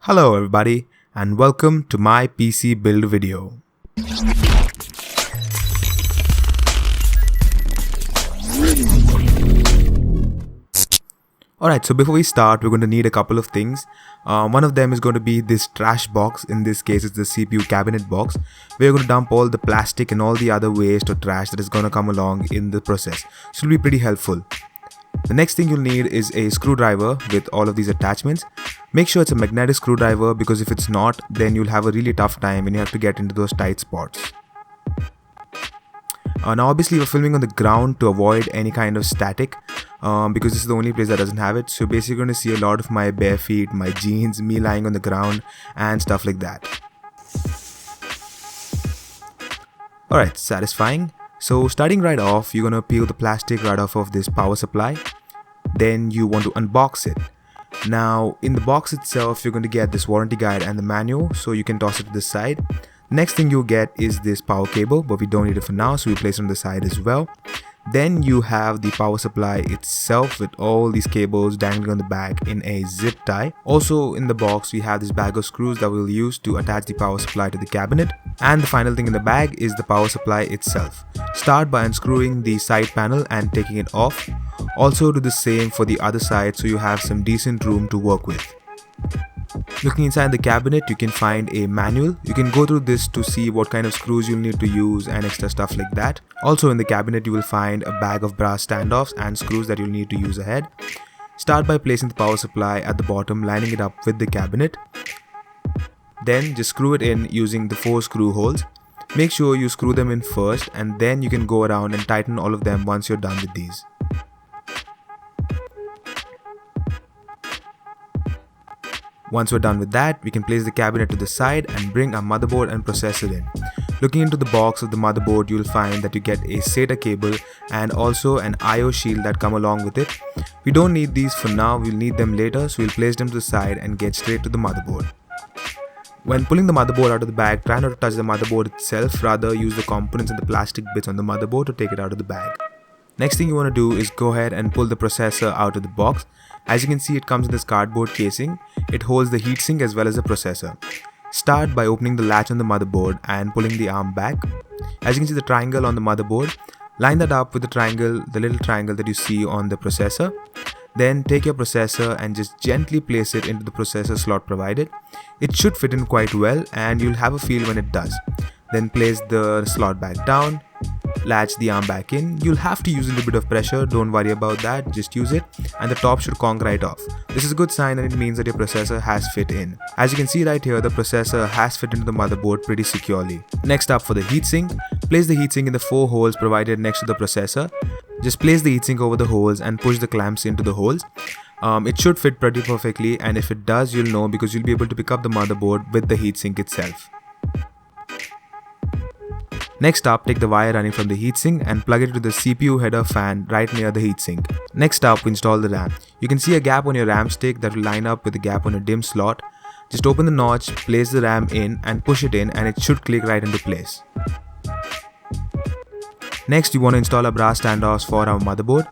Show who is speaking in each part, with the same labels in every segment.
Speaker 1: Hello everybody and welcome to my PC build video. Alright, so before we start, we're going to need a couple of things. One of them is going to be this trash box. In this case, it's the CPU cabinet box. We're going to dump all the plastic and all the other waste or trash that is going to come along in the process. So it'll be pretty helpful. The next thing you'll need is a screwdriver with all of these attachments. Make sure it's a magnetic screwdriver because if it's not, then you'll have a really tough time when you have to get into those tight spots. Now obviously we're filming on the ground to avoid any kind of static because this is the only place that doesn't have it. So you're basically going to see a lot of my bare feet, my jeans, me lying on the ground and stuff like that. Alright, satisfying. So starting right off, you're going to peel the plastic right off of this power supply. Then you want to unbox it. Now in the box itself, you're going to get this warranty guide and the manual, so you can toss it to the side. Next thing you get is this power cable, but we don't need it for now, so we place it on the side as well. Then you have the power supply itself with all these cables dangling on the back in a zip tie. Also in the box we have this bag of screws that we'll use to attach the power supply to the cabinet. And the final thing in the bag is the power supply itself. Start by unscrewing the side panel and taking it off. Also do the same for the other side so you have some decent room to work with. Looking inside the cabinet, you can find a manual. You can go through this to see what kind of screws you'll need to use and extra stuff like that. Also in the cabinet you will find a bag of brass standoffs and screws that you'll need to use ahead. Start by placing the power supply at the bottom, lining it up with the cabinet. Then just screw it in using the 4 screw holes. Make sure you screw them in first and then you can go around and tighten all of them once you're done with these. Once we're done with that, we can place the cabinet to the side and bring our motherboard and processor in. Looking into the box of the motherboard, you'll find that you get a SATA cable and also an IO shield that come along with it. We don't need these for now, we'll need them later, so we'll place them to the side and get straight to the motherboard. When pulling the motherboard out of the bag, try not to touch the motherboard itself, rather use the components and the plastic bits on the motherboard to take it out of the bag. Next thing you want to do is go ahead and pull the processor out of the box. As you can see, it comes in this cardboard casing. It holds the heatsink as well as the processor. Start by opening the latch on the motherboard and pulling the arm back. As you can see the triangle on the motherboard, line that up with the little triangle that you see on the processor. Then take your processor and just gently place it into the processor slot provided. It should fit in quite well and you'll have a feel when it does. Then place the slot back down. Latch the arm back in. You'll have to use a little bit of pressure, don't worry about that, just use it and the top should conk right off. This is a good sign and it means that your processor has fit in. As you can see right here, the processor has fit into the motherboard pretty securely. Next up for the heatsink, place the heatsink in the 4 holes provided next to the processor. Just place the heatsink over the holes and push the clamps into the holes. It should fit pretty perfectly and if it does, you'll know because you'll be able to pick up the motherboard with the heatsink itself. Next up, take the wire running from the heatsink and plug it to the CPU header fan right near the heatsink. Next up, install the RAM. You can see a gap on your RAM stick that will line up with the gap on a DIMM slot. Just open the notch, place the RAM in and push it in and it should click right into place. Next, you want to install our brass standoffs for our motherboard.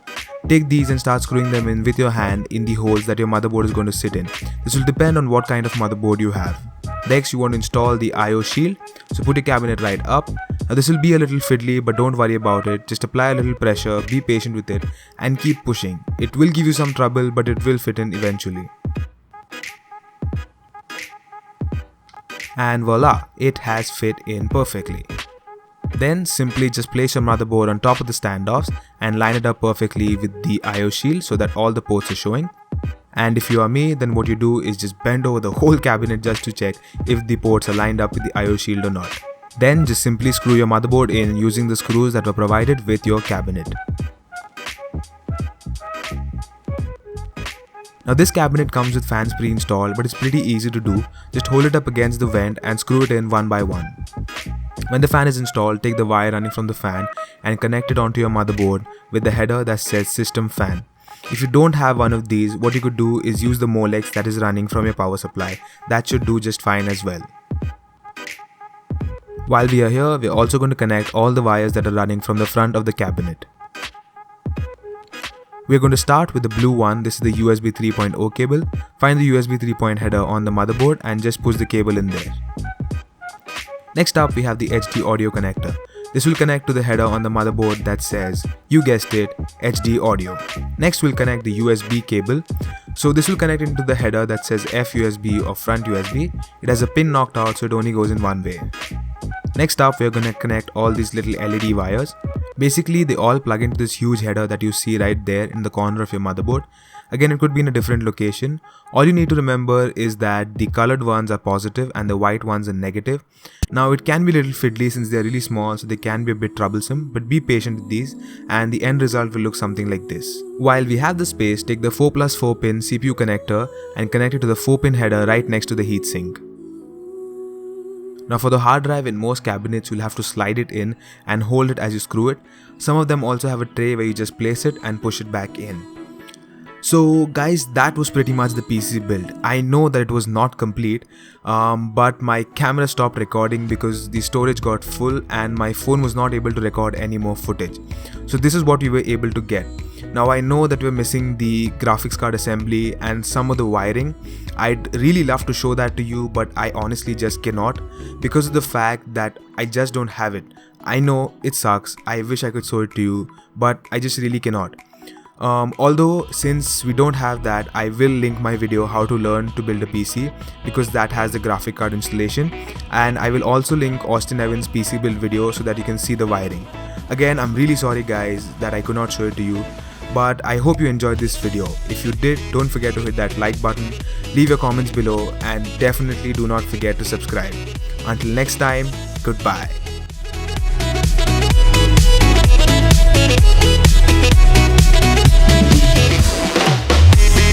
Speaker 1: Take these and start screwing them in with your hand in the holes that your motherboard is going to sit in. This will depend on what kind of motherboard you have. Next, you want to install the IO shield. So put your cabinet right up. Now this will be a little fiddly, but don't worry about it. Just apply a little pressure, be patient with it and keep pushing. It will give you some trouble, but it will fit in eventually. And voila, it has fit in perfectly. Then simply just place your motherboard on top of the standoffs and line it up perfectly with the IO shield so that all the ports are showing. And if you are me, then what you do is just bend over the whole cabinet just to check if the ports are lined up with the IO shield or not. Then just simply screw your motherboard in using the screws that were provided with your cabinet. Now this cabinet comes with fans pre-installed, but it's pretty easy to do. Just hold it up against the vent and screw it in one by one. When the fan is installed, take the wire running from the fan and connect it onto your motherboard with the header that says system fan. If you don't have one of these, what you could do is use the Molex that is running from your power supply. That should do just fine as well. While we are here, we are also going to connect all the wires that are running from the front of the cabinet. We're going to start with the blue one. This is the USB 3.0 cable. Find the USB 3.0 header on the motherboard and just push the cable in there. Next up, we have the HD audio connector. This will connect to the header on the motherboard that says, you guessed it, HD audio. Next, we'll connect the USB cable. So this will connect into the header that says FUSB or front USB. It has a pin knocked out, so it only goes in one way. Next up, we're going to connect all these little LED wires. Basically, they all plug into this huge header that you see right there in the corner of your motherboard. Again, it could be in a different location. All you need to remember is that the colored ones are positive and the white ones are negative. Now, it can be a little fiddly since they are really small, so they can be a bit troublesome, but be patient with these and the end result will look something like this. While we have the space, take the 4+4 pin CPU connector and connect it to the 4-pin header right next to the heatsink. Now for the hard drive, in most cabinets you'll have to slide it in and hold it as you screw it. Some of them also have a tray where you just place it and push it back in. So guys, that was pretty much the PC build. I know that it was not complete, but my camera stopped recording because the storage got full and my phone was not able to record any more footage. So this is what we were able to get. Now I know that we're missing the graphics card assembly and some of the wiring. I'd really love to show that to you, but I honestly just cannot because of the fact that I just don't have it. I know it sucks, I wish I could show it to you, but I just really cannot. Although since we don't have that, I will link my video how to learn to build a PC because that has the graphic card installation, and I will also link Austin Evans' PC build video so that you can see the wiring. Again, I'm really sorry guys that I could not show it to you, but I hope you enjoyed this video. If you did, don't forget to hit that like button, leave your comments below, and definitely do not forget to subscribe. Until next time, goodbye.